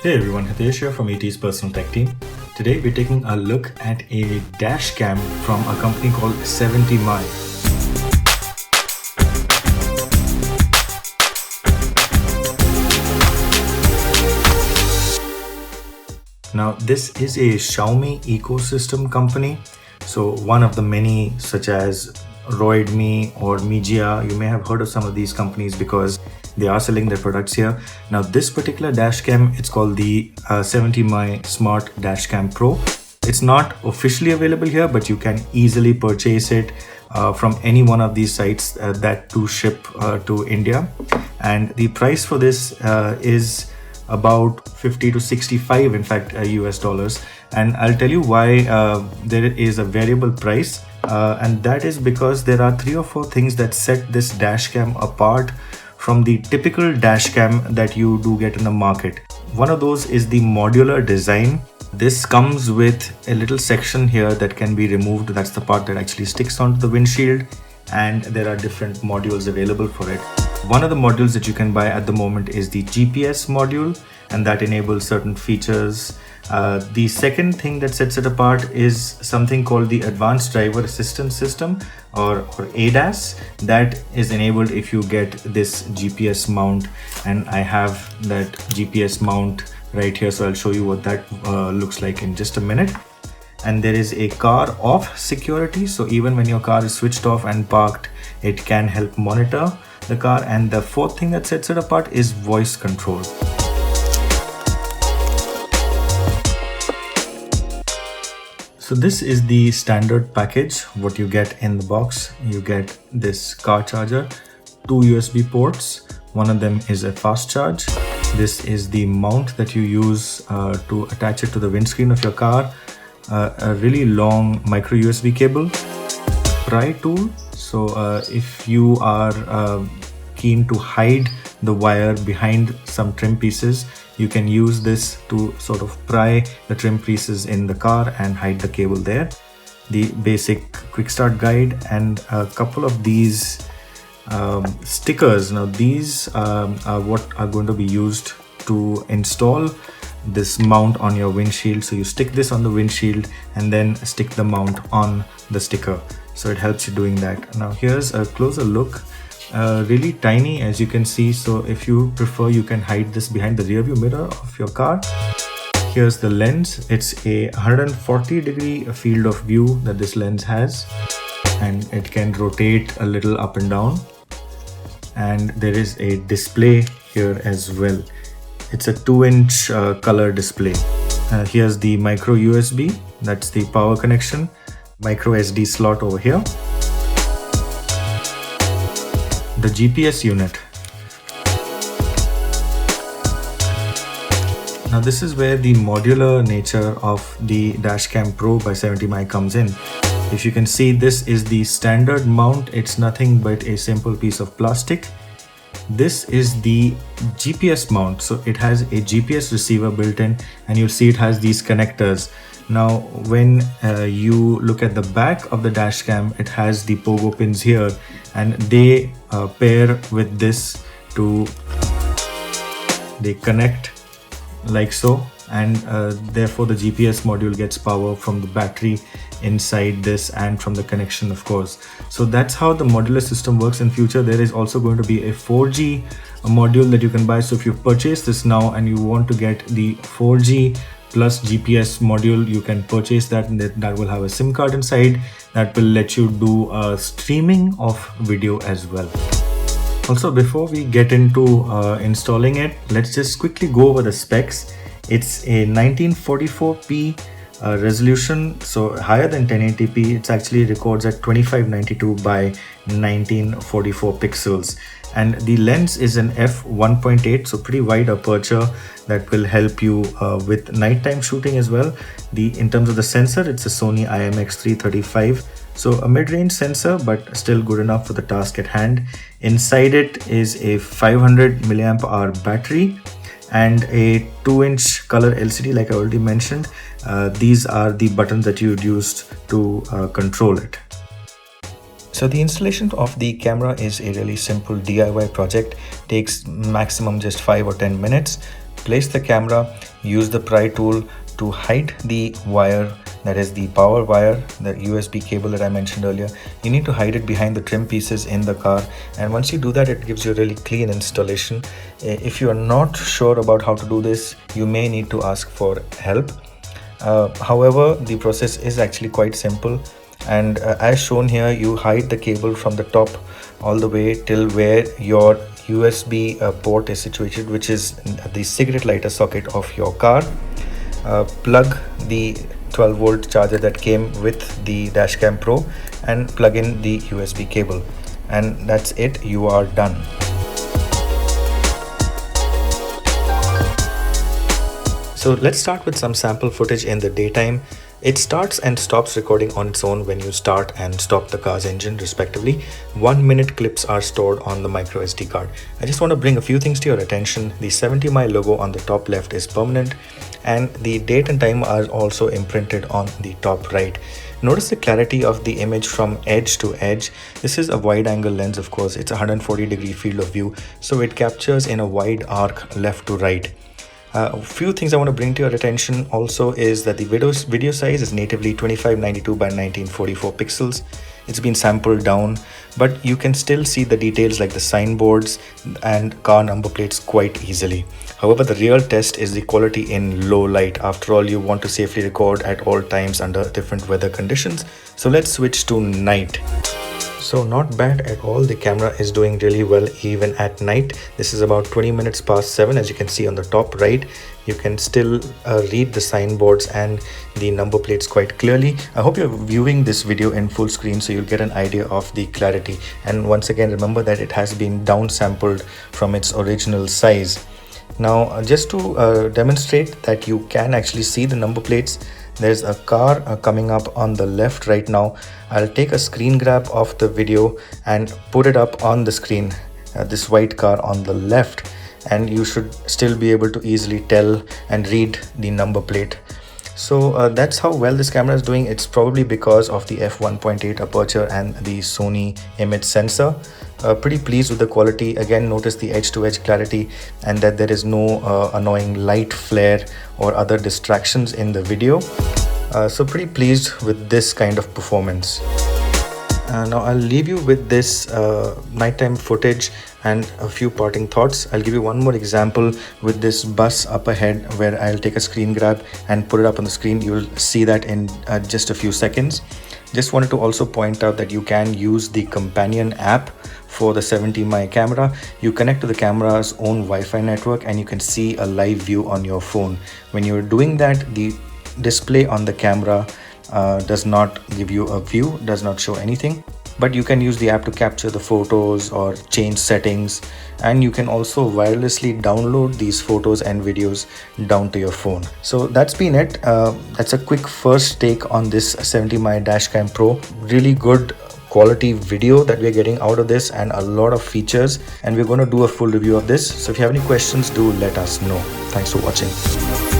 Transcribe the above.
Hey everyone, Hitesh here from ET's personal tech team. Today we're taking a look at a dash cam from a company called 70mi. Now this is a Xiaomi ecosystem company. So one of the many such as Roidme or Mijia, you may have heard of some of these companies because they are selling their products here. Now this particular dash cam, it's called the 70mi Smart Dash Cam Pro. It's not officially available here, but you can easily purchase it from any one of these sites that do ship to India. And the price for this is about 50 to 65 in fact US dollars, and I'll tell you why there is a variable price, and that is because there are 3 or 4 things that set this dash cam apart from the typical dash cam that you do get in the market. One of those is the modular design. This comes with a little section here that can be removed. That's the part that actually sticks onto the windshield, and there are different modules available for it. One of the modules that you can buy at the moment is the GPS module, and that enables certain features. The second thing that sets it apart is something called the Advanced Driver Assistance System or ADAS. That is enabled if you get this GPS mount, and I have that GPS mount right here, so I'll show you what that looks like in just a minute. And there is a car off security, so even when your car is switched off and parked, it can help monitor the car. And the fourth thing that sets it apart is voice control. So this is the standard package, what you get in the box. You get this car charger, 2 USB ports, one of them is a fast charge. This is the mount that you use to attach it to the windscreen of your car, a really long micro USB cable, pry tool. So if you are keen to hide the wire behind some trim pieces, you can use this to sort of pry the trim pieces in the car and hide the cable there. The basic quick start guide and a couple of these stickers. Now these are what are going to be used to install this mount on your windshield. So you stick this on the windshield and then stick the mount on the sticker, so it helps you doing that. Now here's a closer look. Really tiny, as you can see, so if you prefer you can hide this behind the rear view mirror of your car. Here's the lens. It's a 140-degree field of view that this lens has, and it can rotate a little up and down. And there is a display here as well. It's a 2-inch color display. Here's the micro USB, that's the power connection, micro SD slot over here, the GPS unit. Now this is where the modular nature of the Dashcam Pro by 70mi comes in. If you can see, this is the standard mount. It's nothing but a simple piece of plastic. This is the GPS mount, so it has a GPS receiver built in, and you'll see it has these connectors. Now when you look at the back of the dash cam, it has the pogo pins here, and they pair with this to, they connect like so, and therefore the GPS module gets power from the battery inside this and from the connection, of course. So that's how the modular system works. In future there is also going to be a 4G module that you can buy. So if you purchase this now and you want to get the 4G plus GPS module, you can purchase that, and that will have a SIM card inside that will let you do streaming of video as well. Also, before we get into installing it, let's just quickly go over the specs. It's a 1944p resolution, so higher than 1080p. It actually records at 2592 by 1944 pixels, and the lens is an f1.8, so pretty wide aperture that will help you with nighttime shooting as well. In terms of the sensor, it's a Sony IMX335, so a mid-range sensor but still good enough for the task at hand. Inside it is a 500 milliamp hour battery and a 2-inch color LCD, like I already mentioned. These are the buttons that you'd use to control it. So the installation of the camera is a really simple DIY project, takes maximum just 5 or 10 minutes. Place the camera, use the pry tool to hide the wire, that is the power wire, the USB cable that I mentioned earlier. You need to hide it behind the trim pieces in the car, and once you do that, it gives you a really clean installation. If you are not sure about how to do this, you may need to ask for help. However, the process is actually quite simple, and as shown here, you hide the cable from the top all the way till where your USB port is situated, which is the cigarette lighter socket of your car. Plug the 12-volt charger that came with the Dashcam Pro and plug in the USB cable, and that's it, you are done. So let's start with some sample footage in the daytime. It starts and stops recording on its own when you start and stop the car's engine respectively. 1-minute clips are stored on the micro SD card. I just want to bring a few things to your attention. The 70mi logo on the top left is permanent, and the date and time are also imprinted on the top right. Notice the clarity of the image from edge to edge. This is a wide angle lens, of course. It's a 140-degree field of view, so it captures in a wide arc left to right. A few things I want to bring to your attention also is that the video size is natively 2592 by 1944 pixels. It's been sampled down, but you can still see the details like the signboards and car number plates quite easily. However, the real test is the quality in low light. After all, you want to safely record at all times under different weather conditions. So let's switch to night. So not bad at all. The camera is doing really well even at night. This is about 20 minutes past 7. As you can see on the top right, you can still read the signboards and the number plates quite clearly. I hope you're viewing this video in full screen so you'll get an idea of the clarity. And once again, remember that it has been downsampled from its original size. Now, just to demonstrate that you can actually see the number plates, there's a car coming up on the left right now. I'll take a screen grab of the video and put it up on the screen, this white car on the left, and you should still be able to easily tell and read the number plate. So that's how well this camera is doing. It's probably because of the f1.8 aperture and the Sony image sensor. Pretty pleased with the quality. Again, notice the edge-to-edge clarity and that there is no annoying light flare or other distractions in the video. So pretty pleased with this kind of performance. Now I'll leave you with this nighttime footage and a few parting thoughts. I'll give you one more example with this bus up ahead where I'll take a screen grab and put it up on the screen. You'll see that in just a few seconds. Just wanted to also point out that you can use the companion app for the 70mi camera. You connect to the camera's own Wi-Fi network and you can see a live view on your phone. When you're doing that, the display on the camera does not give you a view, does not show anything, but you can use the app to capture the photos or change settings, and you can also wirelessly download these photos and videos down to your phone. So that's been it. That's a quick first take on this 70mi Dashcam Pro. Really good quality video that we're getting out of this and a lot of features, and we're going to do a full review of this. So if you have any questions, do let us know. Thanks for watching.